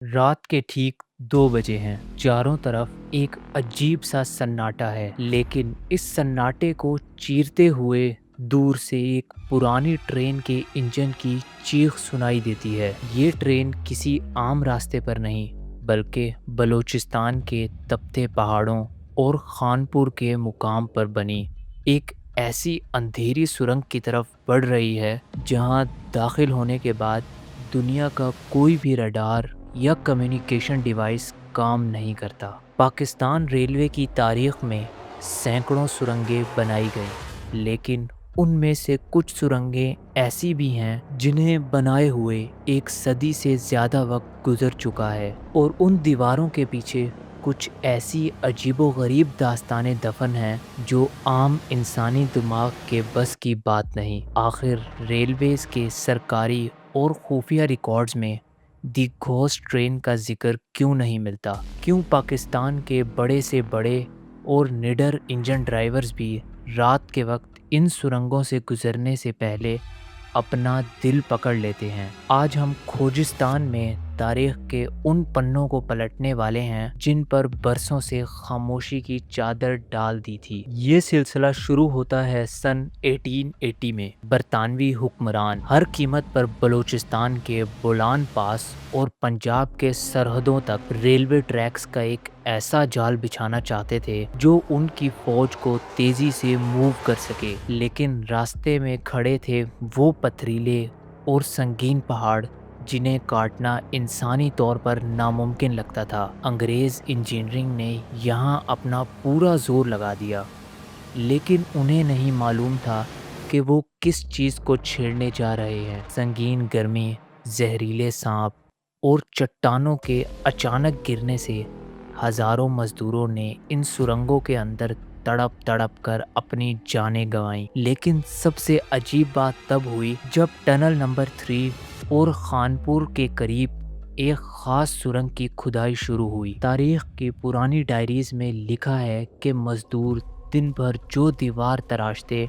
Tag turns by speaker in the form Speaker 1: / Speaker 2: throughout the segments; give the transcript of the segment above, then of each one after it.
Speaker 1: رات کے ٹھیک 2 بجے ہیں۔ چاروں طرف ایک عجیب سا سناٹا ہے، لیکن اس سناٹے کو چیرتے ہوئے دور سے ایک پرانی ٹرین کے انجن کی چیخ سنائی دیتی ہے۔ یہ ٹرین کسی عام راستے پر نہیں، بلکہ بلوچستان کے تپتے پہاڑوں اور خانپور کے مقام پر بنی ایک ایسی اندھیری سرنگ کی طرف بڑھ رہی ہے جہاں داخل ہونے کے بعد دنیا کا کوئی بھی ریڈار یا کمیونیکیشن ڈیوائس کام نہیں کرتا۔ پاکستان ریلوے کی تاریخ میں سینکڑوں سرنگیں بنائی گئیں، لیکن ان میں سے کچھ سرنگیں ایسی بھی ہیں جنہیں بنائے ہوئے ایک صدی سے زیادہ وقت گزر چکا ہے، اور ان دیواروں کے پیچھے کچھ ایسی عجیب و غریب داستانیں دفن ہیں جو عام انسانی دماغ کے بس کی بات نہیں۔ آخر ریلویز کے سرکاری اور خفیہ ریکارڈز میں دی گھوسٹ ٹرین کا ذکر کیوں نہیں ملتا؟ کیوں پاکستان کے بڑے سے بڑے اور نڈر انجن ڈرائیورز بھی رات کے وقت ان سرنگوں سے گزرنے سے پہلے اپنا دل پکڑ لیتے ہیں؟ آج ہم کھوجستان میں تاریخ کے ان پنوں کو پلٹنے والے ہیں جن پر برسوں سے خاموشی کی چادر ڈال دی تھی۔ یہ سلسلہ شروع ہوتا ہے سن 1880 میں۔ برطانوی حکمران ہر قیمت پر بلوچستان کے بولان پاس اور پنجاب کے سرحدوں تک ریلوے ٹریکس کا ایک ایسا جال بچھانا چاہتے تھے جو ان کی فوج کو تیزی سے موو کر سکے، لیکن راستے میں کھڑے تھے وہ پتھریلے اور سنگین پہاڑ جنہیں کاٹنا انسانی طور پر ناممکن لگتا تھا۔ انگریز انجینئرنگ نے یہاں اپنا پورا زور لگا دیا، لیکن انہیں نہیں معلوم تھا کہ وہ کس چیز کو چھیڑنے جا رہے ہیں۔ سنگین گرمی، زہریلے سانپ اور چٹانوں کے اچانک گرنے سے ہزاروں مزدوروں نے ان سرنگوں کے اندر تڑپ تڑپ کر اپنی جانیں گنوائیں۔ لیکن سب سے عجیب بات تب ہوئی جب ٹنل نمبر 3 اور خانپور کے قریب ایک خاص سرنگ کی کھدائی شروع ہوئی۔ تاریخ کی پرانی ڈائریز میں لکھا ہے کہ مزدور دن بھر جو دیوار تراشتے،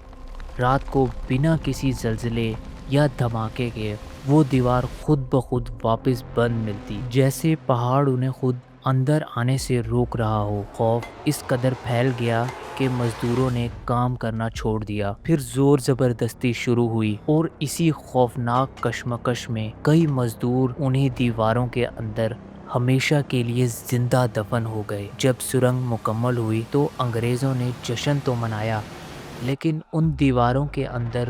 Speaker 1: رات کو بنا کسی زلزلے یا دھماکے کے وہ دیوار خود بخود واپس بند ملتی، جیسے پہاڑ انہیں خود اندر آنے سے روک رہا ہو۔ خوف اس قدر پھیل گیا کہ مزدوروں نے کام کرنا چھوڑ دیا۔ پھر زور زبردستی شروع ہوئی، اور اسی خوفناک کشمکش میں کئی مزدور انہیں دیواروں کے اندر ہمیشہ کے لیے زندہ دفن ہو گئے۔ جب سرنگ مکمل ہوئی تو انگریزوں نے جشن تو منایا، لیکن ان دیواروں کے اندر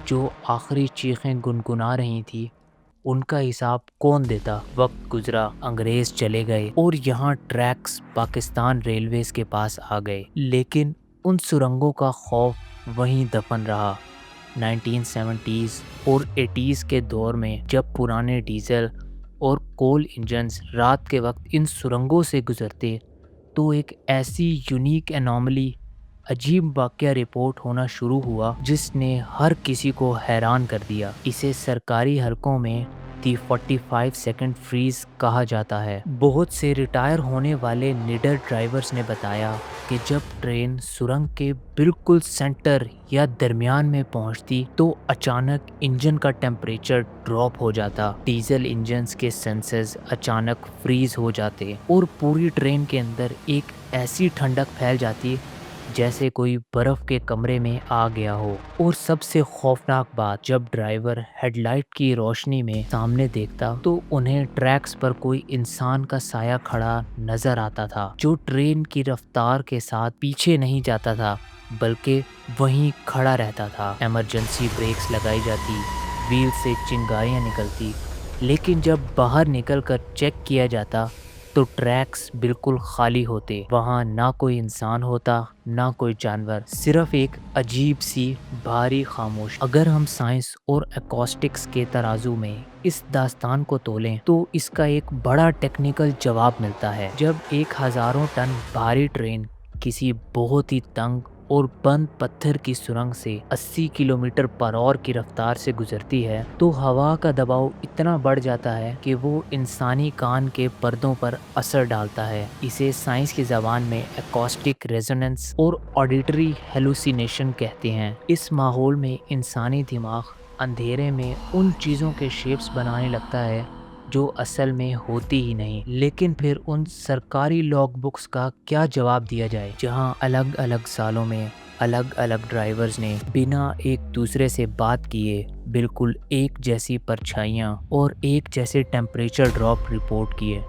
Speaker 1: جو آخری چیخیں گنگنا رہی تھی ان کا حساب کون دیتا؟ وقت گزرا، انگریز چلے گئے، اور یہاں ٹریکس پاکستان ریلویز کے پاس آ گئے، لیکن ان سرنگوں کا خوف وہیں دفن رہا۔ 1970s اور 80s کے دور میں جب پرانے ڈیزل اور کول انجنز رات کے وقت ان سرنگوں سے گزرتے تو ایک ایسی یونیک انوملی، عجیب واقعہ رپورٹ ہونا شروع ہوا جس نے ہر کسی کو حیران کر دیا۔ اسے سرکاری حلقوں میں دی 45 سیکنڈ فریز کہا جاتا ہے۔ بہت سے ریٹائر ہونے والے نڈر ڈرائیورز نے بتایا کہ جب ٹرین سرنگ کے بالکل سینٹر یا درمیان میں پہنچتی تو اچانک انجن کا ٹیمپریچر ڈراپ ہو جاتا، ڈیزل انجنز کے سینسرز اچانک فریز ہو جاتے، اور پوری ٹرین کے اندر ایک ایسی ٹھنڈک پھیل جاتی جیسے کوئی برف کے کمرے میں آ گیا ہو۔ اور سب سے خوفناک بات، جب ڈرائیور ہیڈ لائٹ کی روشنی میں سامنے دیکھتا تو انہیں ٹریکس پر کوئی انسان کا سایہ کھڑا نظر آتا تھا، جو ٹرین کی رفتار کے ساتھ پیچھے نہیں جاتا تھا بلکہ وہیں کھڑا رہتا تھا۔ ایمرجنسی بریکس لگائی جاتی، ویل سے چنگاریاں نکلتی، لیکن جب باہر نکل کر چیک کیا جاتا تو ٹریکس بالکل خالی ہوتے۔ وہاں نہ کوئی انسان ہوتا، نہ کوئی جانور، صرف ایک عجیب سی بھاری خاموش۔ اگر ہم سائنس اور ایکوسٹکس کے ترازو میں اس داستان کو تولیں تو اس کا ایک بڑا ٹیکنیکل جواب ملتا ہے۔ جب ایک ہزاروں ٹن بھاری ٹرین کسی بہت ہی تنگ اور بند پتھر کی سرنگ سے 80 کلومیٹر پر آور کی رفتار سے گزرتی ہے تو ہوا کا دباؤ اتنا بڑھ جاتا ہے کہ وہ انسانی کان کے پردوں پر اثر ڈالتا ہے۔ اسے سائنس کی زبان میں ایکوسٹک ریزوننس اور آڈیٹری ہیلوسینیشن کہتے ہیں۔ اس ماحول میں انسانی دماغ اندھیرے میں ان چیزوں کے شیپس بنانے لگتا ہے جو اصل میں ہوتی ہی نہیں۔ لیکن پھر ان سرکاری لاگ بکس کا کیا جواب دیا جائے، جہاں الگ الگ سالوں میں الگ الگ ڈرائیورز نے بنا ایک دوسرے سے بات کیے بالکل ایک جیسی پرچھائیاں اور ایک جیسے ٹیمپریچر ڈراپ رپورٹ کیے؟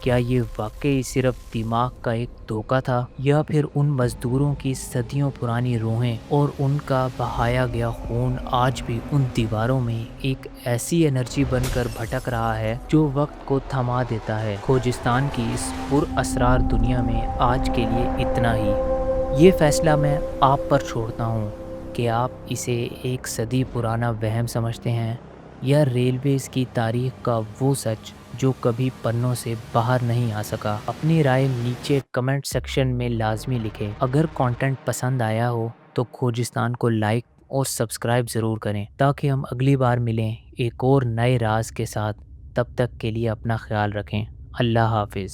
Speaker 1: کیا یہ واقعی صرف دماغ کا ایک دھوکہ تھا، یا پھر ان مزدوروں کی صدیوں پرانی روحیں اور ان کا بہایا گیا خون آج بھی ان دیواروں میں ایک ایسی انرجی بن کر بھٹک رہا ہے جو وقت کو تھما دیتا ہے؟ کھوجستان کی اس پر اسرار دنیا میں آج کے لیے اتنا ہی۔ یہ فیصلہ میں آپ پر چھوڑتا ہوں کہ آپ اسے ایک صدی پرانا وہم سمجھتے ہیں، یا ریلویز کی تاریخ کا وہ سچ جو کبھی پنوں سے باہر نہیں آ سکا۔ اپنی رائے نیچے کمنٹ سیکشن میں لازمی لکھیں۔ اگر کانٹینٹ پسند آیا ہو تو کھوجستان کو لائک اور سبسکرائب ضرور کریں تاکہ ہم اگلی بار ملیں ایک اور نئے راز کے ساتھ۔ تب تک کے لیے اپنا خیال رکھیں۔ اللہ حافظ۔